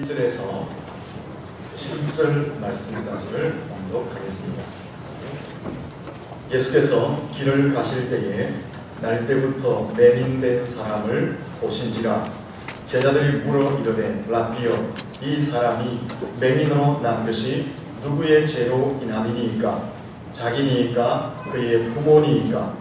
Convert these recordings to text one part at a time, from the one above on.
1절에서 11절 말씀까지를 봉독하겠습니다. 예수께서 길을 가실 때에 날 때부터 맹인된 사람을 보신지라. 제자들이 물어 이르되 라비여, 이 사람이 맹인으로 난 것이 누구의 죄로 인함이니이까? 자기니이까 그의 부모니이까?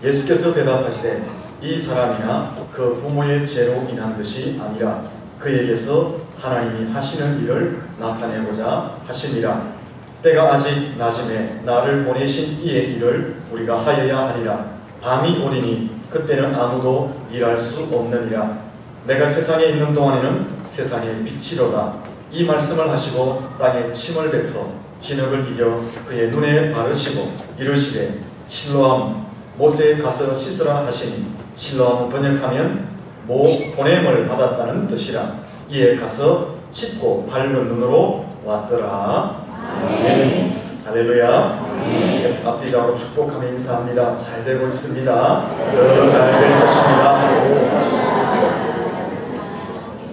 예수께서 대답하시되 이 사람이나 그 부모의 죄로 인한 것이 아니라 그에게서 하나님이 하시는 일을 나타내고자 하심이라. 때가 아직 낮음에 나를 보내신 이의 일을 우리가 하여야 하리라. 밤이 오리니 그때는 아무도 일할 수 없느니라. 내가 세상에 있는 동안에는 세상의 빛이로다. 이 말씀을 하시고 땅에 침을 뱉어 진흙을 이겨 그의 눈에 바르시고 이르시되 실로암 못에 가서 씻으라 하시니, 실로암 번역하면 보냄을 받았다는 뜻이라. 이에 가서 씻고 밝은 눈으로 왔더라. 아멘. 할렐루야. 앞뒤 좌우로 축복하며 인사합니다. 잘 되고 있습니다. 더 잘 될 것입니다.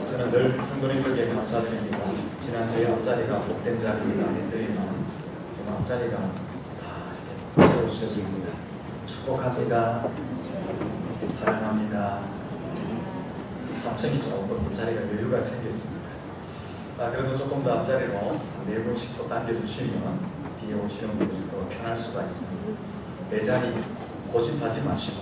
저는 늘 성도님들께 감사드립니다. 지난주에 앞자리가 복된 자리입니다 했더니만 지금 앞자리가 다 이렇게 세워주셨습니다. 축복합니다. 사랑합니다. 3층이 조금 이 자리가 여유가 생겼습니다. 그래도 조금 더 앞자리로 4분씩 또 당겨주시면 뒤에 오시는 분들이 더 편할 수가 있습니다. 내 자리 고집하지 마시고,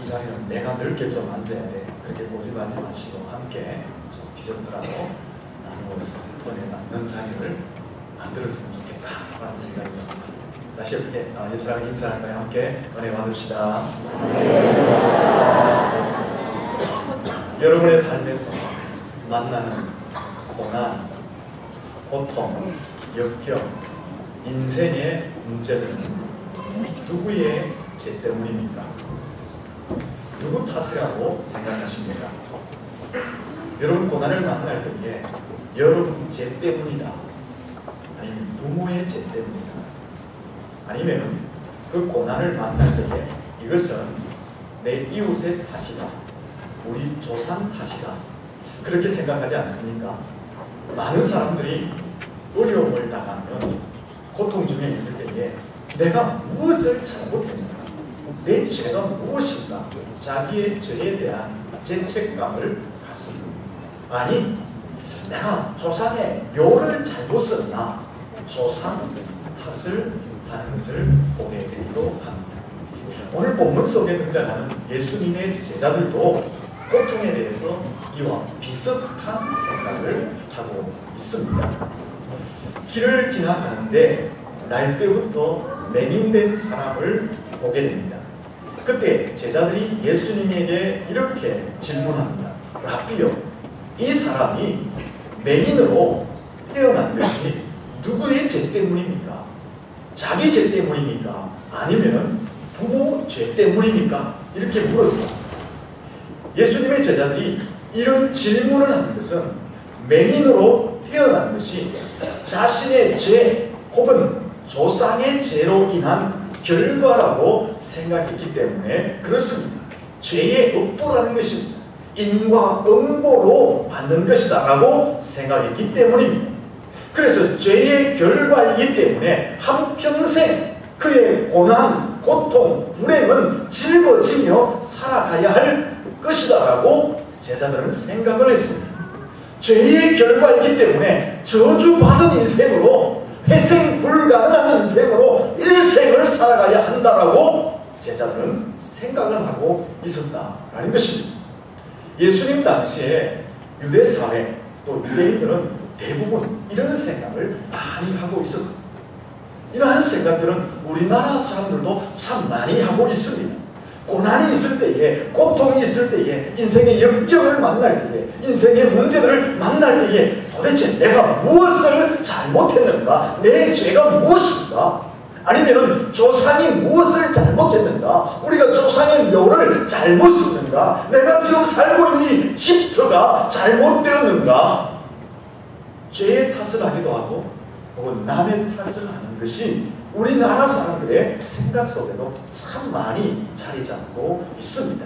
이 자리는 내가 넓게 좀 앉아야 돼, 그렇게 고집하지 마시고 함께 좀 비좁더라도 나누어서 은혜 받는 자리를 만들었으면 좋겠다 라는 생각이 듭니다. 다시 이렇게 옆사람 인사할까요? 함께 은혜 받읍시다. 여러분의 삶에서 만나는 고난, 고통, 역경, 인생의 문제들은 누구의 죄 때문입니까? 누구 탓이라고 생각하십니까? 여러분 고난을 만날 때에 여러분 죄 때문이다, 아니면 부모의 죄 때문이다, 아니면 그 고난을 만날 때에 이것은 내 이웃의 탓이다, 우리 조상 탓이다, 그렇게 생각하지 않습니까? 많은 사람들이 어려움을 당하면, 고통 중에 있을 때에 내가 무엇을 잘못했는가, 내 죄가 무엇인가, 자기의 죄에 대한 죄책감을 갖습니다. 아니, 내가 조상의 묘를 잘못 썼나, 조상 탓을 하는 것을 보게 되기도 합니다. 오늘 본문 속에 등장하는 예수님의 제자들도 고통에 대해서 이와 비슷한 생각을 하고 있습니다. 길을 지나가는데 날 때부터 맹인된 사람을 보게 됩니다. 그때 제자들이 예수님에게 이렇게 질문합니다. 라비여, 이 사람이 맹인으로 태어난 것이 누구의 죄 때문입니까? 자기 죄 때문입니까? 아니면 부모 죄 때문입니까? 이렇게 물었습니다. 예수님의 제자들이 이런 질문을 하는 것은 맹인으로 태어난 것이 자신의 죄 혹은 조상의 죄로 인한 결과라고 생각했기 때문에 그렇습니다. 죄의 업보라는 것입니다. 인과 응보로 받는 것이다 라고 생각했기 때문입니다. 그래서 죄의 결과이기 때문에 한평생 그의 고난, 고통, 불행은 짊어지며 살아가야 할 것이다 라고 제자들은 생각을 했습니다. 죄의 결과이기 때문에 저주받은 인생으로, 회생 불가능한 인생으로 일생을 살아가야 한다라고 제자들은 생각을 하고 있었다라는 것입니다. 예수님 당시에 유대사회 또 유대인들은 대부분 이런 생각을 많이 하고 있었습니다. 이러한 생각들은 우리나라 사람들도 참 많이 하고 있습니다. 고난이 있을 때에, 고통이 있을 때에, 인생의 역경을 만날 때에, 인생의 문제들을 만날 때에 도대체 내가 무엇을 잘못했는가? 내 죄가 무엇인가? 아니면 조상이 무엇을 잘못했는가? 우리가 조상의 묘를 잘못 썼는가? 내가 지금 살고 있는 집터가 잘못되었는가? 죄의 탓을 하기도 하고 혹은 남의 탓을 하는 것이 우리나라 사람들의 생각 속에도 참 많이 자리 잡고 있습니다.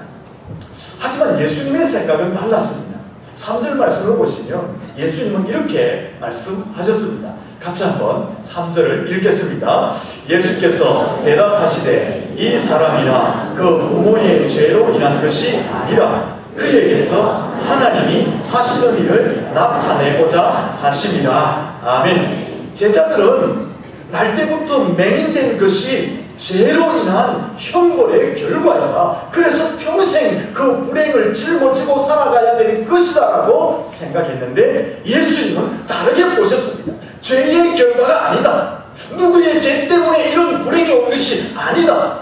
하지만 예수님의 생각은 달랐습니다. 3절 말씀을 보시면 예수님은 이렇게 말씀하셨습니다. 같이 한번 3절을 읽겠습니다. 예수께서 대답하시되 이 사람이나 그 부모의 죄로 인한 것이 아니라 그에게서 하나님이 하시는 일을 나타내고자 하심이라. 아멘. 제자들은 날 때부터 맹인된 것이 죄로 인한 형벌의 결과이다. 그래서 평생 그 불행을 짊어지고 살아가야 되는 것이다 라고 생각했는데 예수님은 다르게 보셨습니다. 죄의 결과가 아니다. 누구의 죄 때문에 이런 불행이 온 것이 아니다.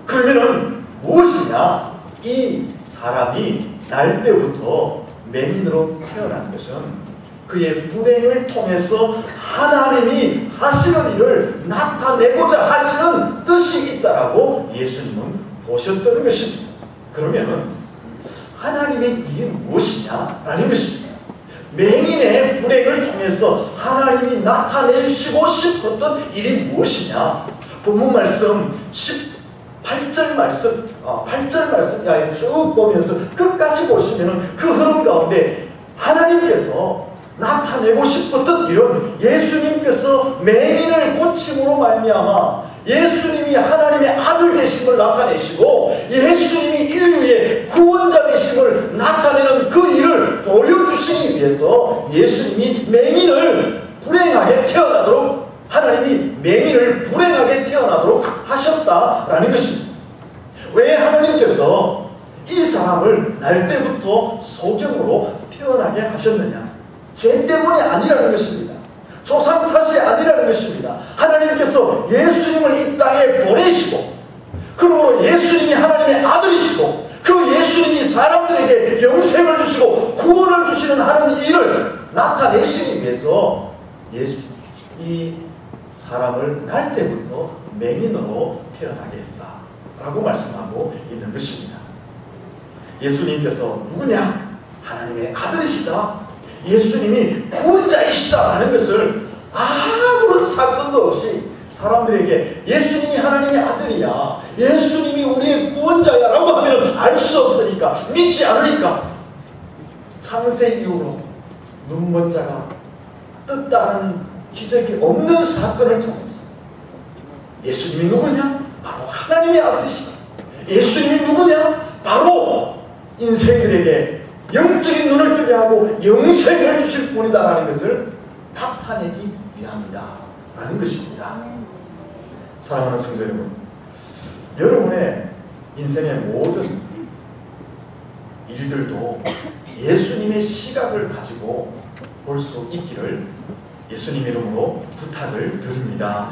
그러면은 무엇이냐? 이 사람이 날 때부터 맹인으로 태어난 것은 그의 불행을 통해서 하나님이 하시는 일을 나타내고자 하시는 뜻이 있다라고 예수님은 보셨다는 것입니다. 그러면 하나님의 일이 무엇이냐라는 것입니다. 맹인의 불행을 통해서 하나님이 나타내시고 싶었던 일이 무엇이냐? 본문 말씀 18절 말씀 8절 말씀 쭉 보면서 끝까지 보시면 그 흐름 가운데 하나님께서 나타내고 싶었던 일은 예수님께서 맹인을 고침으로 말미암아 예수님이 하나님의 아들 되심을 나타내시고 예수님이 인류의 구원자 되심을 나타내는 그 일을 보여주시기 위해서 예수님이 맹인을 불행하게 태어나도록 하나님이 맹인을 불행하게 태어나도록 하셨다라는 것입니다. 왜 하나님께서 이 사람을 날 때부터 소경으로 태어나게 하셨느냐? 죄 때문이 아니라는 것입니다. 조상 탓이 아니라는 것입니다. 하나님께서 예수님을 이 땅에 보내시고 그러므로 예수님이 하나님의 아들이시고 그 예수님이 사람들에게 영생을 주시고 구원을 주시는 하는 일을 나타내시기 위해서 이 사람을 날 때부터 맹인으로 태어나게 했다라고 말씀하고 있는 것입니다. 예수님께서 누구냐? 하나님의 아들이시다. 예수님이 구원자이시다라는 것을 아무런 사건도 없이 사람들에게 예수님이 하나님의 아들이야, 예수님이 우리의 구원자야 라고 하면 알 수 없으니까, 믿지 않으니까 창세 이후로 눈먼 자가 뜬다는 기적이 없는 사건을 통해서 예수님이 누구냐? 바로 하나님의 아들이시다. 예수님이 누구냐? 바로 인생들에게 영적인 눈을 뜨게 하고 영생을 주실 분이다라는 것을 나타내기 위함이다 라는 것입니다. 사랑하는 성도 여러분, 여러분의 인생의 모든 일들도 예수님의 시각을 가지고 볼 수 있기를 예수님 이름으로 부탁을 드립니다.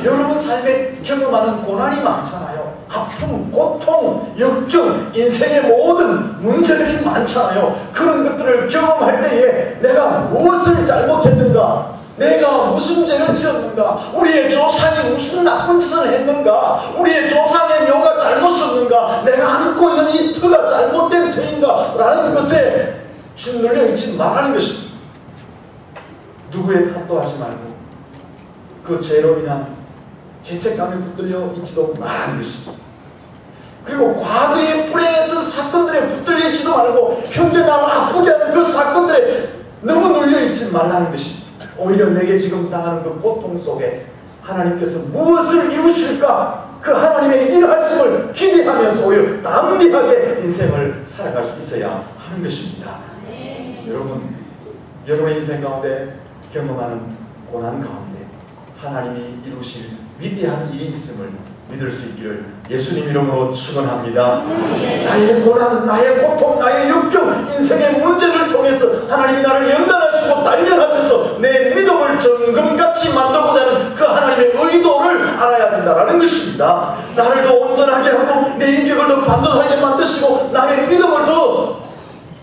여러분 삶에 경험하는 고난이 많잖아요. 아픔, 고통, 역경, 인생의 모든 문제들이 많잖아요. 그런 것들을 경험할 때에 내가 무엇을 잘못했는가? 내가 무슨 죄를 지었는가? 우리의 조상이 무슨 나쁜 짓을 했는가? 우리의 조상의 묘가 잘못 썼는가? 내가 안고 있는 이 터가 잘못된 터인가? 라는 것에 짓눌려 있지 말라는 것입니다. 누구의 탓도 하지 말고 그 죄로 인한 죄책감에 붙들려 있지도 말하는 것입니다. 그리고 과거에 불행했던 사건들에 붙들려 있지도 말고 현재 나를 아프게 하는 그 사건들에 너무 눌려 있지 말라는 것입니다. 오히려 내게 지금 당하는 그 고통 속에 하나님께서 무엇을 이루실까? 그 하나님의 일하심을 기대하면서 오히려 담대하게 인생을 살아갈 수 있어야 하는 것입니다. 여러분, 여러분의 인생 가운데 경험하는 고난 가운데 하나님이 이루실 위대한 일이 있음을 믿을 수 있기를 예수님 이름으로 축원합니다. 나의 고난, 나의 고통, 나의 역경, 인생의 문제를 통해서 하나님이 나를 연단하시고 단련하셔서 내 믿음을 정금같이 만들고자 하는 그 하나님의 의도를 알아야 된다는 것입니다. 나를 더 온전하게 하고 내 인격을 더 반듯하게 만드시고 나의 믿음을 더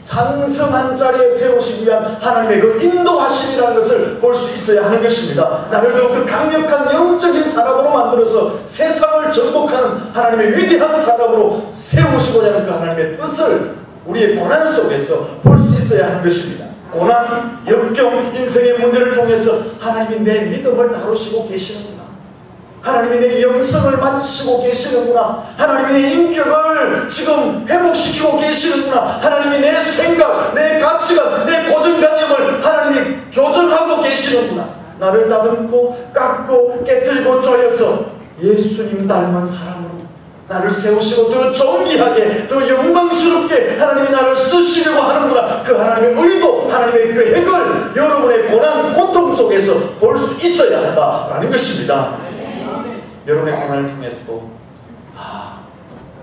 상승한 자리에 세우시기 위한 하나님의 그 인도하심이라는 것을 볼 수 있어야 하는 것입니다. 나를 더욱더 강력한 영적인 사람으로 만들어서 세상을 정복하는 하나님의 위대한 사람으로 세우시고자 하는 그 하나님의 뜻을 우리의 고난 속에서 볼 수 있어야 하는 것입니다. 고난, 역경, 인생의 문제를 통해서 하나님이 내 믿음을 다루시고 계시는구나. 하나님이 내 영성을 만지시고 계시는구나. 하나님이 내 인격을 지금 회복시키고 계시는구나. 하나님이 내 생각, 내 가치관, 내 고정관념을 하나님이 교정하고 계시는구나. 나를 다듬고 깎고 깨뜨리고 쪼여서 예수님 닮은 사람으로 나를 세우시고 더 존귀하게, 더 영광스럽게 하나님이 나를 쓰시려고 하는구나. 그 하나님의 의도, 하나님의 계획을 여러분의 고난, 고통 속에서 볼 수 있어야 한다라는 것입니다. 여러분의 고난을 통해서도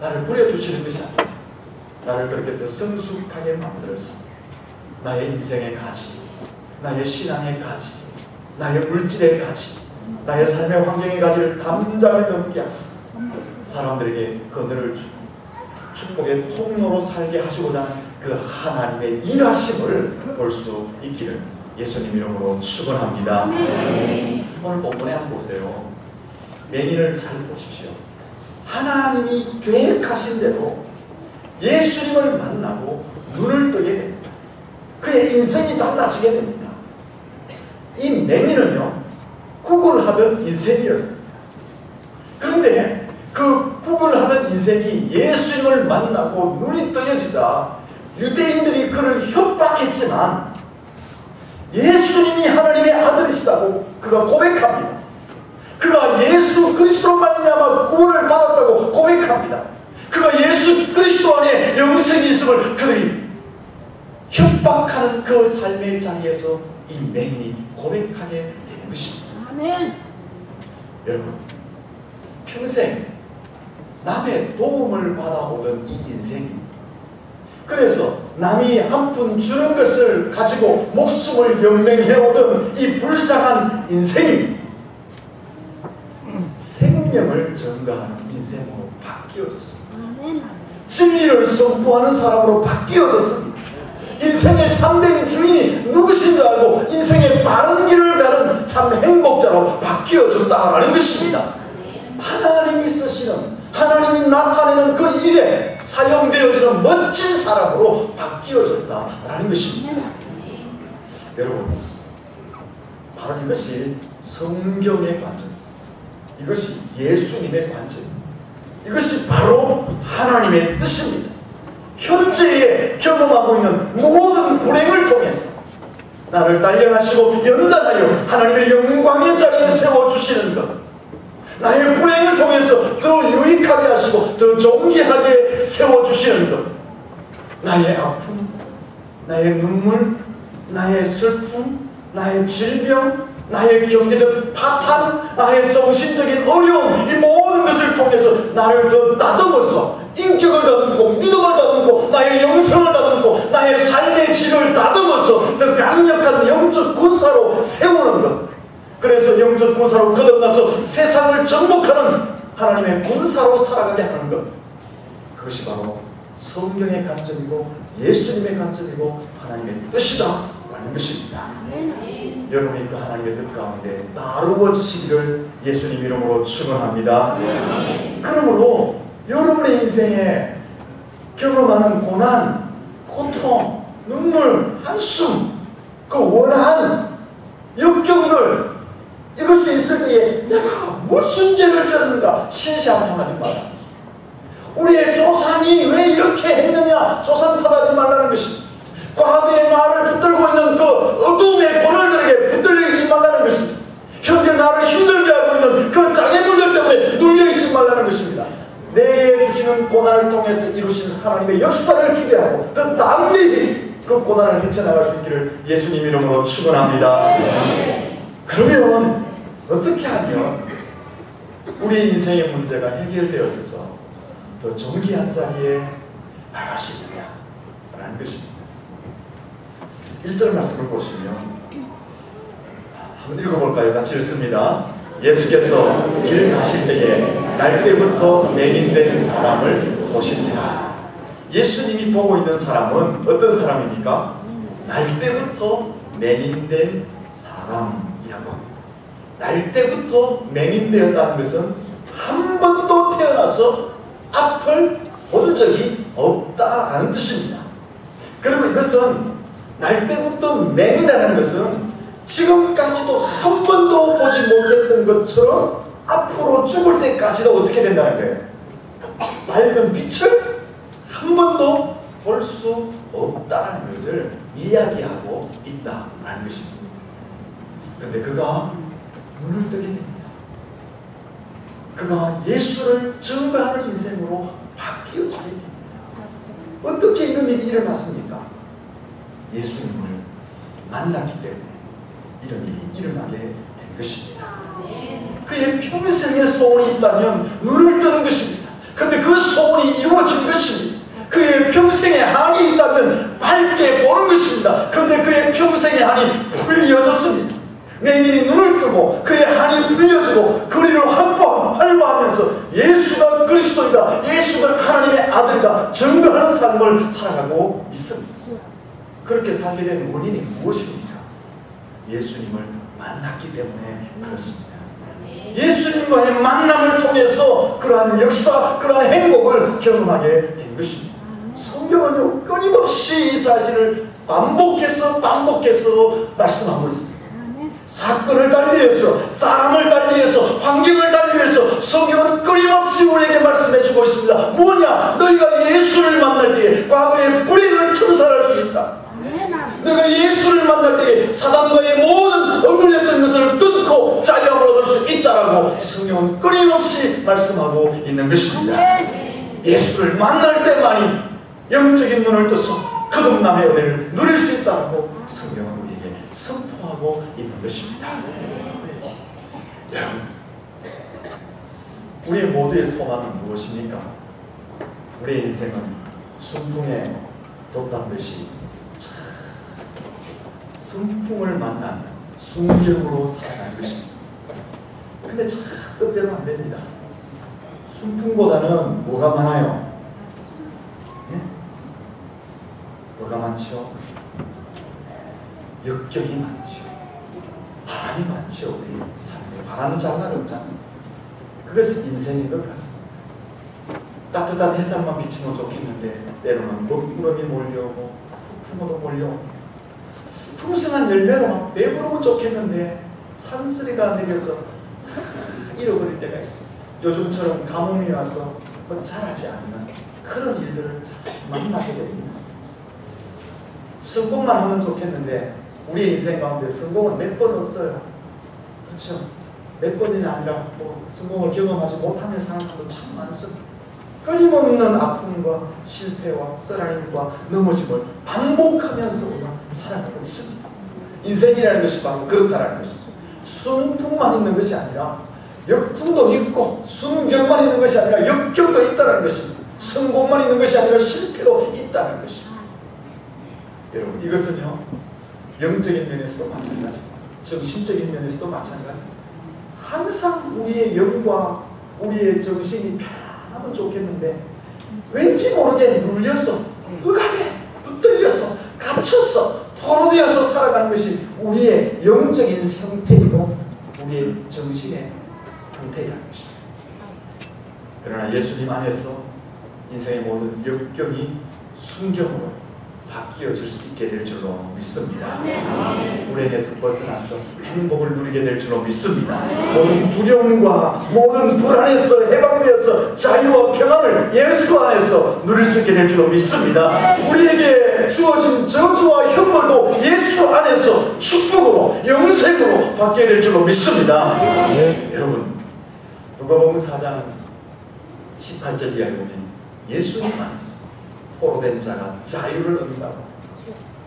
나를 부려두시는 것이 아니라 나를 그렇게 더 성숙하게 만들어서 나의 인생의 가치, 나의 신앙의 가치, 나의 물질의 가치, 나의 삶의 환경의 가치를 담장을 넘게 하시고 사람들에게 그늘을 주고 축복의 통로로 살게 하시고자 하는 그 하나님의 일하심을 볼 수 있기를 예수님 이름으로 축원합니다. 오늘 본문에 한번 보세요. 맹인을 잘 보십시오. 하나님이 계획하신 대로 예수님을 만나고 눈을 뜨게 됩니다. 그의 인생이 달라지게 됩니다. 이 맹인은요, 구걸하던 인생이었습니다. 그런데 그 구걸하던 인생이 예수님을 만나고 눈이 떠여지자 유대인들이 그를 협박했지만 예수님이 하나님의 아들이시다고 그가 고백합니다. 그가 예수 그리스도로 말미암아 구원을 받았다고 고백합니다. 그가 예수 그리스도 안에 영생이 있음을 그들이 협박하는 그 삶의 자리에서 이 맹인이 고백하게 되는 것입니다. 아멘. 여러분, 평생 남의 도움을 받아오던 이 인생이, 그래서 남이 한 푼 주는 것을 가지고 목숨을 연맹해오던 이 불쌍한 인생이 생명을 전가하는 인생으로 바뀌어졌습니다. 진리를 선포하는 사람으로 바뀌어졌습니다. 인생의 참된 주인이 누구신 줄 알고 인생의 바른 길을 가는 참 행복자로 바뀌어졌다라는 것입니다. 하나님이 쓰시는, 하나님이 나타내는 그 일에 사용되어지는 멋진 사람으로 바뀌어졌다라는 것입니다. 여러분, 바로 이것이 성경의 관점, 이것이 예수님의 관점, 이것이 바로 하나님의 뜻입니다. 현재에 경험하고 있는 모든 불행을 통해서 나를 단련하시고 연단하여 하나님의 영광의 자리에 세워주시는 것, 나의 불행을 통해서 더 유익하게 하시고 더 존귀하게 세워주시는 것, 나의 아픔, 나의 눈물, 나의 슬픔, 나의 질병, 나의 경제적 파탄, 나의 정신적인 어려움, 이 모든 것을 통해서 나를 더 다듬어서 인격을 다듬고 믿음을 다듬고 나의 영성을 다듬고 나의 삶의 질을 다듬어서 더 강력한 영적 군사로 세우는 것, 그래서 영적 군사로 거듭나서 세상을 정복하는 하나님의 군사로 살아가게 하는 것, 그것이 바로 성경의 관점이고 예수님의 관점이고 하나님의 뜻이다라는 것입니다. 여러분이 그 하나님의 뜻 가운데 나루어지시기를 예수님 이름으로 축원합니다. 그러므로 여러분의 인생에 경험하는 고난, 고통, 눈물, 한숨, 그 원한, 역경들, 이것이 있을 때에 내가 무슨 죄를 지었는가 신시한탄하지 말라. 우리의 조상이 왜 이렇게 했느냐 조상 탓하지 말라는 것입니다. 과거에 나를 붙들고 있는 그 어둠의 권을들에게 붙들려 있지 말라는 것입니다. 현재 나를 힘들게 하고 있는 그 장애물들 때문에 눌려 있지 말라는 것입니다. 내게 주시는 고난을 통해서 이루신 하나님의 역사를 기대하고 더 남리 그 고난을 헤쳐나갈 수 있기를 예수님 이름으로 축원합니다. 그러면 어떻게 하면 우리 인생의 문제가 해결되어져서 더 존귀한 자리에 나갈 수 있느냐라는 것입니다. 1절 말씀을 보시면 한번 읽어볼까요? 같이 읽습니다. 예수께서 길 가실 때에 날 때부터 맹인된 사람을 보신지라. 예수님이 보고 있는 사람은 어떤 사람입니까? 날 때부터 맹인된 사람이라고 합니다. 날 때부터 맹인되었다는 것은 한 번도 태어나서 앞을 본 적이 없다라는 뜻입니다. 그리고 이것은 날 때부터 맹이라는 것은 지금까지도 한 번도 보지 못했던 것처럼 앞으로 죽을 때까지도 어떻게 된다는 거예요? 밝은 빛을 한 번도 볼 수 없다는 것을 이야기하고 있다는 것입니다. 그런데 그가 눈을 뜨게 됩니다. 그가 예수를 증거하는 인생으로 바뀌어지게 됩니다. 어떻게 이런 일이 일어났습니까? 예수님을 만났기 때문에 이런 일이 일어나게 된 것입니다. 그의 평생의 소원이 있다면 눈을 뜨는 것입니다. 그런데 그 소원이 이루어진 것입니다. 그의 평생의 한이 있다면 밝게 보는 것입니다. 그런데 그의 평생의 한이 풀려졌습니다. 맹인이 눈을 뜨고 그의 한이 풀려지고 거리를 활보하면서 예수가 그리스도이다, 예수가 하나님의 아들이다 증거하는 삶을 살아가고 있습니다. 그렇게 살게 된 원인이 무엇입니까? 예수님을 만났기 때문에 그렇습니다. 예수님과의 만남을 통해서 그러한 역사, 그러한 행복을 경험하게 된 것입니다. 성경은요 끊임없이 이 사실을 반복해서 말씀하고 있습니다. 사건을 달리해서, 사람을 달리해서, 환경을 달리해서 성경은 끊임없이 우리에게 말씀해주고 있습니다. 뭐냐? 너희가 예수를 만날 때에 과거의 불의를 청산할 수 있다. 너희가 예수를 만날 때에 사단과의 모든 억눌렸던 것을 뜯고 자유함을 얻을 수 있다라고 성경은 끊임없이 말씀하고 있는 것입니다. 예수를 만날 때만이 영적인 눈을 떠서 거듭남의 은혜를 누릴 수 있다고 성경은 우리에게 선포하고 있는 것입니다. 여러분, 우리 모두의 소망은 무엇입니까? 우리의 인생은 순풍에 돋단듯이 순풍을 만난 순경으로 살아가는 것입니다. 근데 참 뜻대로 안 됩니다. 순풍보다는 뭐가 많아요? 예? 뭐가 많죠? 역경이 많죠. 바람이 많죠. 우리 삶에 바람 장난 없잖아요. 그것은 인생인 것 같습니다. 따뜻한 햇살만 비치면 좋겠는데 때로는 먹구름이 몰려오고 풍어도 몰려옵니다. 풍성한 열매로 배부르면 좋겠는데 산쓰리가 내려서 잃어버릴 때가 있습니다. 요즘처럼 가뭄이 와서 자라지 않는 그런 일들을 만나게 됩니다. 성공만 하면 좋겠는데 우리 인생 가운데 성공은 몇 번 없어요. 그렇죠? 몇 번이 아니라 성공을 경험하지 못하는 사람들도 참 많습니다. 끊임없는 아픔과 실패와 쓰라림과 넘어짐을 반복하면서 살아가고 있습니다. 인생이라는 것이 바로 그렇다는 것입니다. 순풍만 있는 것이 아니라 역풍도 있고 순경만 있는 것이 아니라 역경도 있다는 것입니다. 성공만 있는 것이 아니라 실패도 있다는 것입니다. 여러분, 이것은요 영적인 면에서도 마찬가지입니다. 정신적인 면에서도 마찬가지입니다. 항상 우리의 영과 우리의 정신이 편하면 좋겠는데 왠지 모르게 눌려서 억압에 붙들려서 갇혀서 포로되어서 살아가는 것이 우리의 영적인 상태이고 우리의 정신의 상태라는 것입니다. 그러나 예수님 안에서 인생의 모든 역경이 순경으로 바뀌어질 수 있게 될 줄로 믿습니다. 불행에서 벗어나서 행복을 누리게 될 줄로 믿습니다. 모든 두려움과 모든 불안에서 해방되어서 자유와 평안을 예수 안에서 누릴 수 있게 될 줄로 믿습니다. 우리에게 주어진 저주와 형벌도 예수 안에서 축복으로 영생으로 받게 될 줄로 믿습니다. 여러분, 누가복음 4장 18절 이하에 보면 예수님 안에서 포로된 자가 자유를 얻는다고,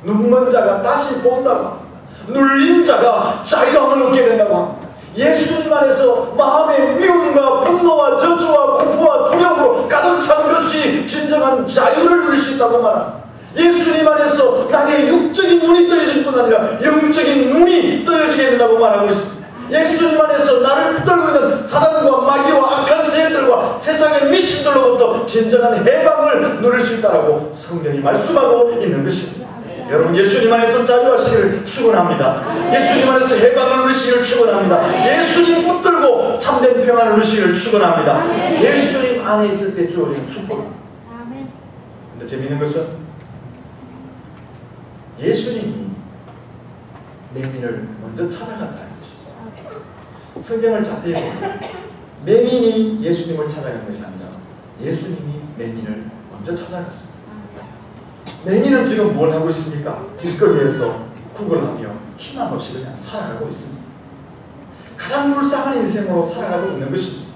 눈먼 자가 다시 본다고 합니다. 눌린 자가 자유함을 얻게 된다고 합니다. 예수님 안에서 마음의 미움과 분노와 저주와 공포와 두려움으로 가득 찬 것이 진정한 자유를 누릴 수 있다고 말합니다. 예수님 안에서 나의 육적인 눈이 떠여질 뿐 아니라 영적인 눈이 떠여지게 된다고 말하고 있습니다. 예수님 안에서 나를 붙들고 있는 사단과 마귀와 악한 세력들과 세상의 미신들로부터 진정한 해방을 누릴 수 있다고 성경이 말씀하고 있는 것입니다. 여러분, 예수님 안에서 자유하시기를 축원합니다. 예수님 안에서 해방을 누리시기를 축원합니다. 예수님 붙들고 참된 평안을 누리시기를 축원합니다. 예수님 안에 있을 때 주어진 축복입니다. 근데 재미있는 것은 예수님이 맹인을 먼저 찾아간다는 것입니다. 성경을 자세히 보면 맹인이 예수님을 찾아간 것이 아니라 예수님이 맹인을 먼저 찾아갔습니다. 맹인은 지금 뭘 하고 있습니까? 길거리에서 구걸하며 희망 없이 그냥 살아가고 있습니다. 가장 불쌍한 인생으로 살아가고 있는 것입니다.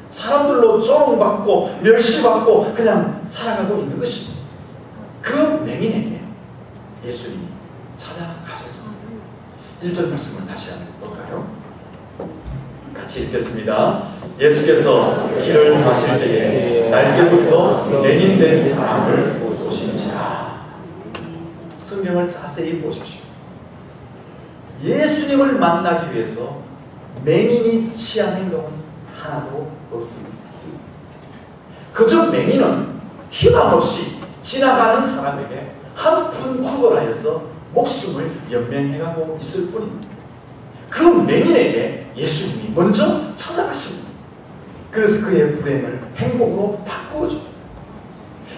사람들로 조롱받고 멸시받고 그냥 살아가고 있는 것입니다. 그 맹인에게 예수님이 찾아가셨습니다. 1절 말씀을 다시 한번 볼까요? 같이 읽겠습니다. 예수께서 길을 가실 때에 날개부터 맹인된 사람을 보신지라. 성경을 자세히 보십시오. 예수님을 만나기 위해서 맹인이 취한 행동은 하나도 없습니다. 그저 맹인은 희망 없이 지나가는 사람에게 한 푼 구걸하여서 목숨을 연명해가고 있을 뿐입니다. 그 맹인에게 예수님이 먼저 찾아갔습니다. 그래서 그의 불행을 행복으로 바꾸어줍니다.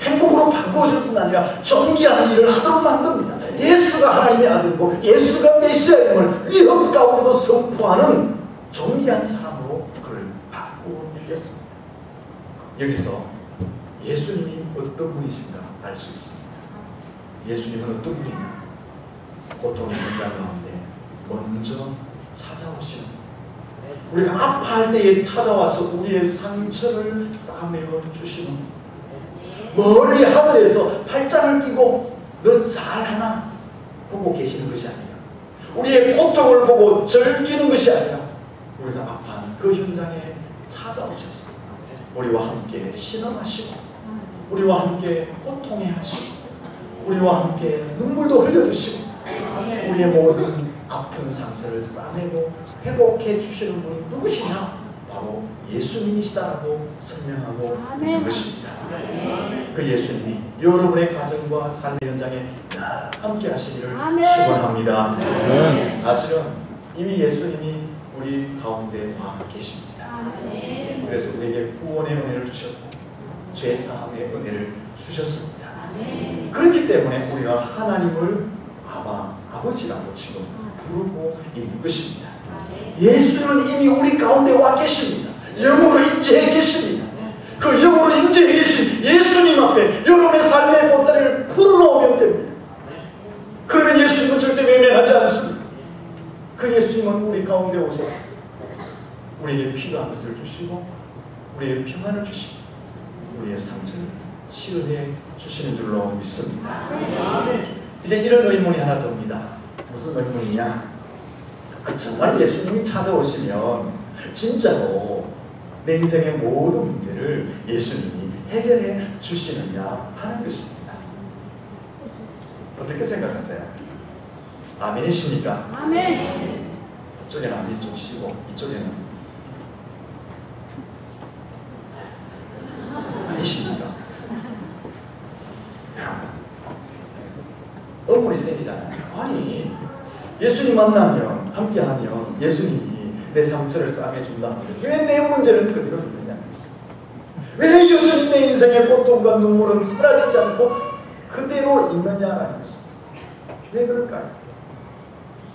행복으로 바꾸어줄 뿐 아니라 존귀한 일을 하도록 만듭니다. 예수가 하나님의 아들이고 예수가 메시아임을 위협 가운데도 선포하는 존귀한 사람으로 그를 바꾸어 주셨습니다. 여기서 예수님이 어떤 분이신가 알 수 있습니다. 예수님은 어떤 분이냐? 고통의 현장 가운데 먼저 찾아오시는, 우리가 아파할 때에 찾아와서 우리의 상처를 싸매어 주시는, 멀리 하늘에서 팔짱을 끼고 너 잘하나 보고 계시는 것이 아니라, 우리의 고통을 보고 즐기는 것이 아니라 우리가 아파하는 그 현장에 찾아오셨습니다. 우리와 함께 신음하시고 우리와 함께 고통해 하시고 우리와 함께 눈물도 흘려주시고 우리의 모든 아픈 상처를 싸매고 회복해 주시는 분이 누구시냐? 바로 예수님이시다라고 설명하고 있는 것입니다. 그 예수님이 여러분의 가정과 삶의 현장에 함께 하시기를 축원합니다. 사실은 이미 예수님이 우리 가운데 와 계십니다. 그래서 우리에게 구원의 은혜를 주셨고 죄사함의 은혜를 주셨습니다. 그렇기 때문에 우리가 하나님을 아버지라고 지금 부르고 있는 것입니다. 예수는 이미 우리 가운데 와 계십니다. 영으로 임재해 계십니다. 그 영으로 임재해 계신 예수님 앞에 여러분의 삶의 보따리를 풀어놓으면 됩니다. 그러면 예수님은 절대 외면하지 않습니다. 그 예수님은 우리 가운데 오셔서 우리에게 필요한 것을 주시고 우리에게 평안을 주시고 우리의 상처를 치유해 주시는 줄로 믿습니다. 이제 이런 의문이 하나 듭니다. 무슨 의문이냐? 정말 예수님이 찾아오시면 진짜로 내 인생의 모든 문제를 예수님이 해결해 주시느냐 하는 것입니다. 어떻게 생각하세요? 아멘이십니까? 아멘. 이쪽에는 아멘 좀 쉬고 이쪽에는 아니십니까? 의문이 생기잖아요. 아니 예수님 만나면 함께하면 예수님이 내 상처를 싸매준다는데 왜 내 문제는 그대로 있느냐? 왜 여전히 내 인생의 고통과 눈물은 사라지지 않고 그대로 있느냐라는 것이 왜 그럴까요?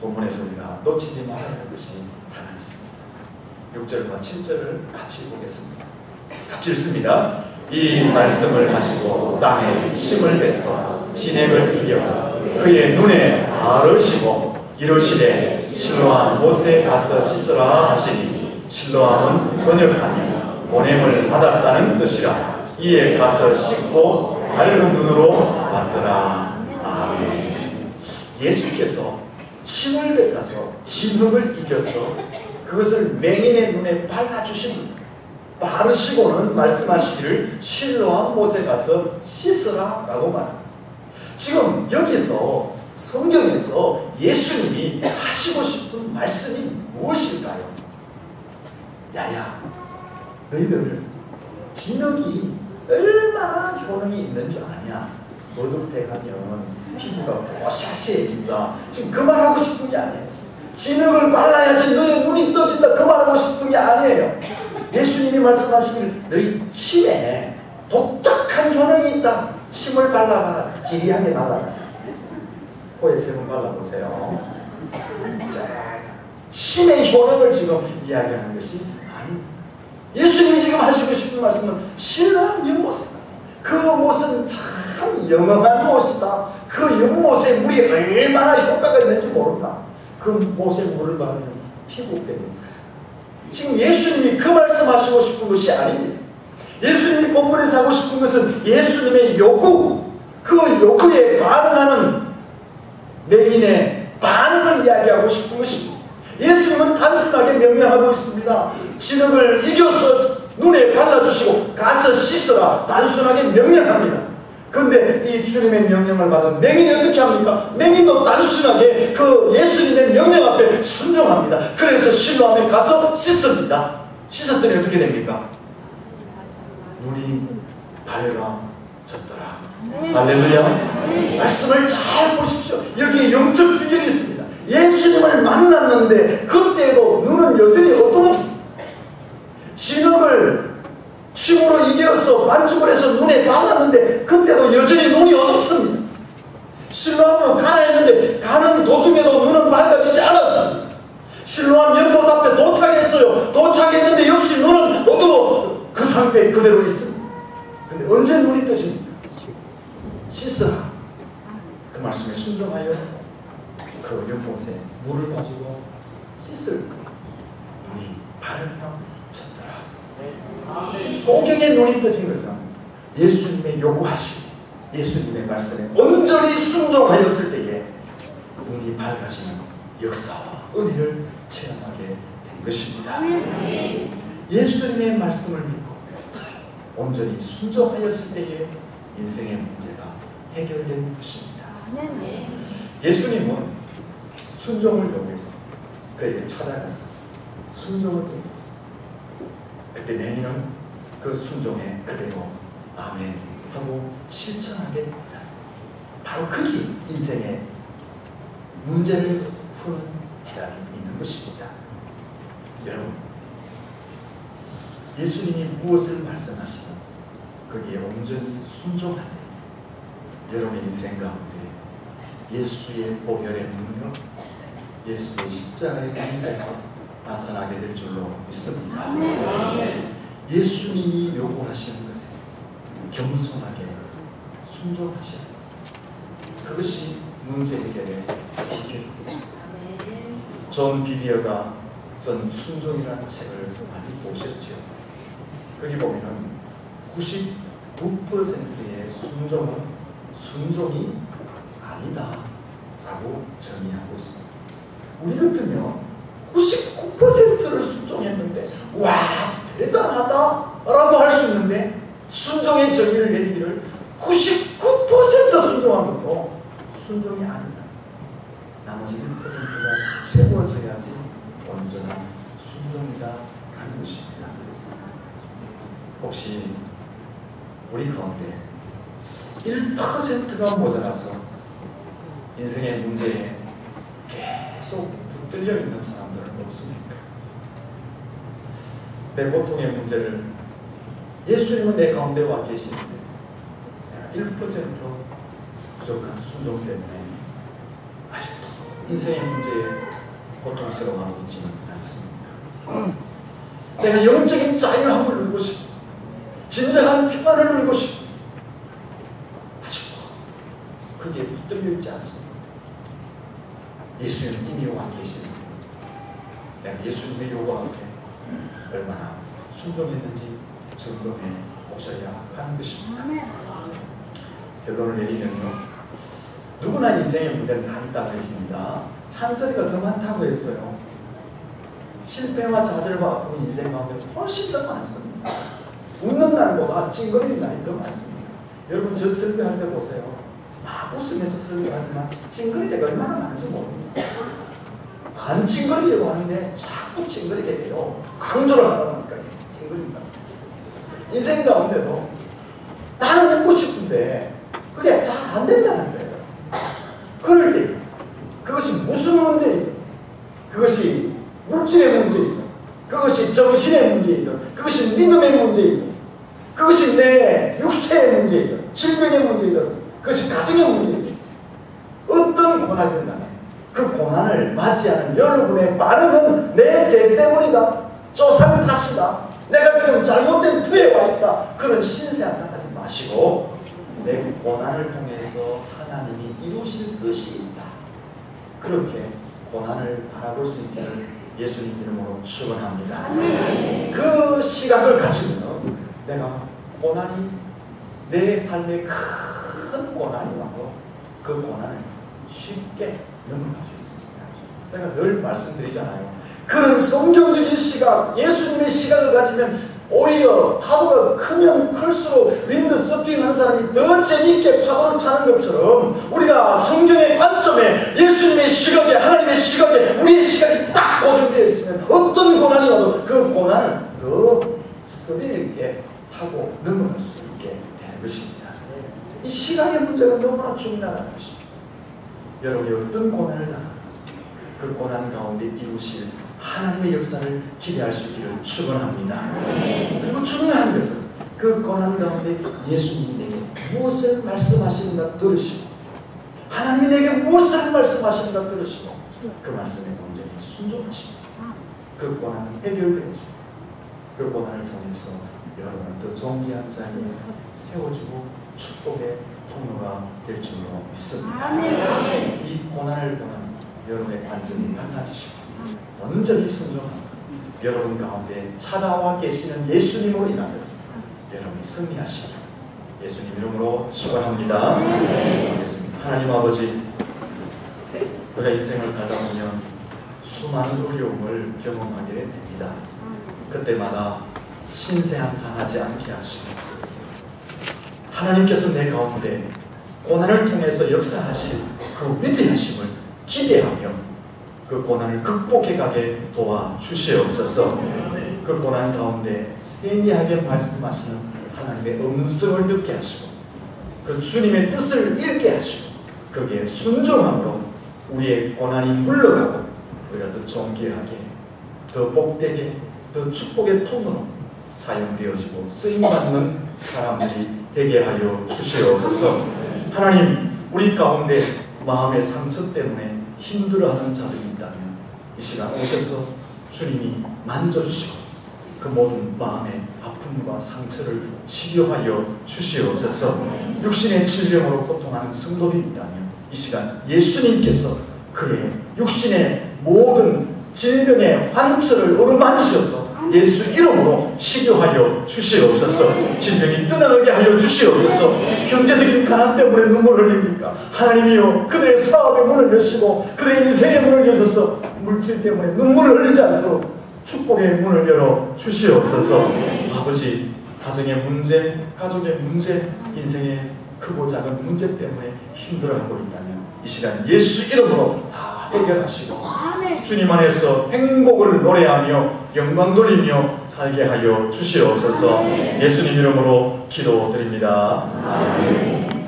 본문에서 우리가 놓치지 말아야 할 것이 하나 있습니다. 6절과 7절을 같이 보겠습니다. 같이 읽습니다. 이 말씀을 하시고 땅에 침을 뱉어 진액을 이겨 그의 눈에 바르시고 이르시되 실로암 못에 가서 씻으라 하시니 실로암은 번역하면 보냄을 받았다는 뜻이라. 이에 가서 씻고 밝은 눈으로 받더라. 아멘. 예수께서 침을 뱉어서 진흙을 이겨서 그것을 맹인의 눈에 발라주십니다. 바르시고는 말씀하시기를 실로암 못에 가서 씻으라 라고 말합니다. 지금 여기서 성경에서 예수님이 하시고 싶은 말씀이 무엇일까요? 야야, 너희들 진흙이 얼마나 효능이 있는 줄 아냐? 머드팩 하면 피부가 뽀샤시해진다. 지금 그 말하고 싶은 게 아니에요. 진흙을 발라야지 너의 눈이 떠진다. 그 말하고 싶은 게 아니에요. 예수님이 말씀하시길 너희 침에 독특한 효능이 있다. 침을 발라봐라. 지리하게 발라라. 코에 3번 발라보세요. 자, 신의 효능을 지금 이야기하는 것이 아닙니다. 예수님이 지금 하시고 싶은 말씀은 신령한 연못이다. 그 못은 참 영원한 못이다. 그 연못에 물이 얼마나 효과가 있는지 모른다. 그 못에 물을 받으면 피부됩니다. 지금 예수님이 그 말씀하시고 싶은 것이 아닙니다. 예수님이 본문에서 하고 싶은 것은 예수님의 요구, 그 요구에 반응하는 맹인의 반응을 이야기하고 싶은 것입니다. 예수님은 단순하게 명령하고 있습니다. 진흙을 이겨서 눈에 발라주시고 가서 씻어라, 단순하게 명령합니다. 그런데 이 주님의 명령을 받은 맹인이 어떻게 합니까? 맹인도 단순하게 그 예수님의 명령 앞에 순종합니다. 그래서 실로암에 가서 씻습니다. 씻었더니 어떻게 됩니까? 눈이 밝아졌더라. 할렐루야. 말씀을 잘 보십시오. 여기에 영적 비결이 있습니다. 예수님을 만났는데 그때도 눈은 여전히 어두웠습니다. 진흙을 침으로 이겨서 반죽을 해서 눈에 발랐는데 그때도 여전히 눈이 어둡습니다. 실로암으로 가라 했는데 가는 도중에도 눈은 밝아지지 않았습니다. 실로암 연못 앞에 도착했어요. 도착했는데 역시 눈은 어두워 그 상태에 그대로 있습니다. 근데 언제 눈이 뜨십니까? 씻어라. 그 말씀에 순종하여 그 연못에 물을 가지고 씻을 눈이 밝아졌더라. 소경의 눈이 뜨신 것은 예수님의 요구하신 예수님의 말씀에 온전히 순종하였을 때에 눈이 밝아지는 역사와 은혜를 체험하게 된 것입니다. 예수님의 말씀을 믿고 온전히 순종하였을 때에 인생의 문제가 해결된 것입니다. 예수님은 순종을 요구했습니다. 그에게 찾아가서 순종을 요구했습니다. 그때 맹인은 그 순종에 그대로 아멘 하고 실천하게 됩니다. 바로 그게 인생의 문제를 푸는 해답이 있는 것입니다. 여러분, 예수님이 무엇을 말씀하시든 거기에 온전히 순종할 때 여러분의 인생 가운데 예수의 보혈의 능력, 예수의 십자가의 인생가 나타나게 될 줄로 믿습니다. 예수님이 요구하시는 것에 겸손하게 순종하셔야 합니다. 그것이 문제 해결의 비결입니다. 존 비디어가 쓴 순종이라는 책을 많이 보셨죠. 거기 보면은 99%의 순종은 순종이 아니다 라고 정의하고 있습니다. 우리 같으면 99%를 순종했는데 와 대단하다 라고 할 수 있는데 순종의 정의를 내리기를 99% 순종한 것도 순종이 아니다. 나머지 1%가 채워져야지 온전한 순종이다 하는 것입니다. 혹시 우리 가운데 1%가 모자라서 인생의 문제에 계속 붙들려 있는 사람들은 없습니까? 내 고통의 문제를 예수님은 내 가운데 와 계시는데 1% 부족한 순종 때문에 아직도 인생의 문제에 고통스러워하고 있지는 않습니다. 내가 영적인 자유함을 누리고 싶고 진정한 평안을 누리고 싶고 아직도 그게 붙들려 있지 않습니다. 예수님은 이미 와 계시는데 내가 예수님의 요구 앞에 얼마나 순종했는지 점검해 보셔야 하는 것입니다. 결론을 내리면요, 누구나 인생의 문제는 다 있다고 했습니다. 찬설이가 더 많다고 했어요. 실패와 좌절과 아픔이 인생 가운데 훨씬 더 많습니다. 웃는 날보다 찡그리는 날이 더 많습니다. 여러분 저 설교할 때 보세요. 막 웃으면서 설교하지만 찡그릴 때가 얼마나 많은지 모릅니다. 안 찡그리려고 하는데 자꾸 찡그리게 돼요. 강조를 하다 보니까 찡그린다. 인생 가운데도 나는 웃고 싶은데 그게 잘 안 된다는 거예요. 그럴 때 그것이 무슨 문제이든, 그것이 물질의 문제이든, 그것이 정신의 문제이든, 그것이 믿음의 문제이든, 그것이 내 육체의 문제이든, 질병의 문제이든, 그것이 가정의 문제이든, 어떤 고난이 된다면 그 그 고난을 맞이하는 여러분의 반응은 내 죄 때문이다, 조상 탓이다, 내가 지금 잘못된 투에 와 있다, 그런 신세한탄하지 마시고 내 고난을 통해서 하나님이 이루실 뜻이 있다, 그렇게 고난을 바라볼 수 있기를 예수님 이름으로 축원합니다. 그 시각을 가지면 내가 고난이 내 삶에 큰 고난이 와도 그 고난을 쉽게 넘어갈 수 있습니다. 제가 늘 말씀드리잖아요. 그런 성경적인 시각, 예수님의 시각을 가지면 오히려 파도가 크면 클수록 윈드 서핑하는 사람이 더 재밌게 파도를 타는 것처럼 우리가 성경의 관점에 예수님의 시각에, 하나님의 시각에 우리의 시각이 딱 고정되어 있으면 어떤 고난이 와도 그 고난을 더 스릴 있게 타고 넘어갈 수 있게 되는 것입니다. 이 시각의 문제가 너무나 중요하다는 것입니다. 여러분이 어떤 고난을 당하든 그 고난 가운데 이루실 하나님의 역사를 기대할 수 있기를 축원합니다. 그리고 중요한 것은 그 고난 가운데 예수님이 내게 무엇을 말씀하시는가 들으시고, 하나님이 내게 무엇을 말씀하시는가 들으시고, 그 말씀에 온전히 순종하시고 그 고난은 해결되어지고 그 고난을 통해서 여러분은 더 존귀한 자리에 세워지고 축복의 통로가 될 줄로 믿습니다. 이 고난을 보는 여러분의 관점이 달라지시고 온전히 순종하고 여러분 가운데 찾아와 계시는 예수님으로 인하여서 여러분이 승리하시고 예수님 이름으로 축원합니다. 하겠습니다. 하나님 아버지, 우리가 인생을 살다 보면 수많은 어려움을 경험하게 됩니다. 그때마다 신세한탄하지 않게 하시고 하나님께서 내 가운데 고난을 통해서 역사하실 그 위대하심을 기대하며 그 고난을 극복해가게 도와주시옵소서. 그 고난 가운데 세미하게 말씀하시는 하나님의 음성을 듣게 하시고 그 주님의 뜻을 읽게 하시고 거기에 순종함으로 우리의 고난이 물러가고 우리가 더 존귀하게, 더 복되게, 더 축복의 통로로 사용되어지고 쓰임받는 사람들이 되게 하여 주시옵소서. 하나님, 우리 가운데 마음의 상처 때문에 힘들어하는 자들이 있다면 이 시간 오셔서 주님이 만져주시고 그 모든 마음의 아픔과 상처를 치료하여 주시옵소서. 육신의 질병으로 고통하는 성도들이 있다면 이 시간 예수님께서 그의 육신의 모든 질병의 환처를 어루만지셔서 예수 이름으로 치료하여 주시옵소서. 질병이 떠나가게 하여 주시옵소서. 경제적인 가난 때문에 눈물을 흘립니까? 하나님이여, 그들의 사업의 문을 여시고 그들의 인생의 문을 여셔서 물질 때문에 눈물을 흘리지 않도록 축복의 문을 열어 주시옵소서. 아버지, 가정의 문제, 가족의 문제, 인생의 크고 작은 문제 때문에 힘들어하고 있다면 이 시간 예수 이름으로 다 해결하시고 주님 안에서 행복을 노래하며 영광 돌리며 살게 하여 주시옵소서. 예수님 이름으로 기도드립니다. 아멘.